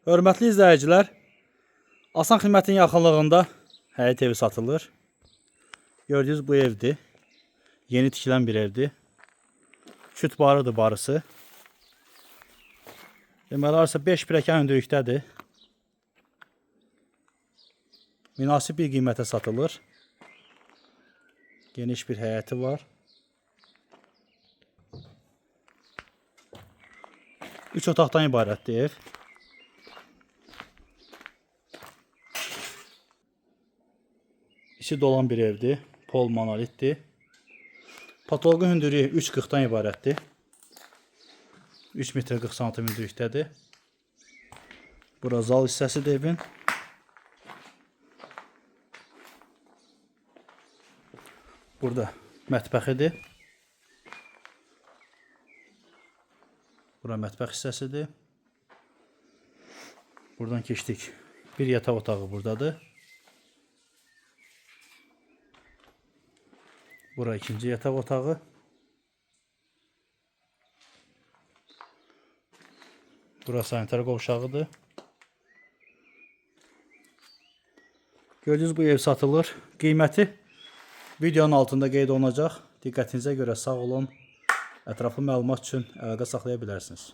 Hörmətli izləyicilər, Asan Xidmətin yaxınlığında həyət evi satılır. Gördüyünüz bu evdir. Yeni tikilən bir evdir. Küt barıdır barısı. Deməli, arası 5 pilləkən hündürlükdədir. Münasib bir qiymətə satılır. Geniş bir həyəti var. 3 otaqdan ibarətdir ev. İçi dolan bir evdir. Pol monolitdir. Patoloqun hündürlüyü 3.40-dan ibarətdir. 3 metr 40 santim hündürlükdədir. Bura zal hissəsidir evin. Burada mətbəxidir. Bura mətbəx hissəsidir. Buradan keçdik. Bir yataq otağı buradadır. Bura ikinci yataq otağı. Bura sanitar qovşağıdır. Gördüyünüz bu ev satılır. Qiyməti videonun altında qeyd olunacaq. Diqqətinizə görə sağ olun. Ətraflı məlumat üçün əlaqə saxlaya bilərsiniz.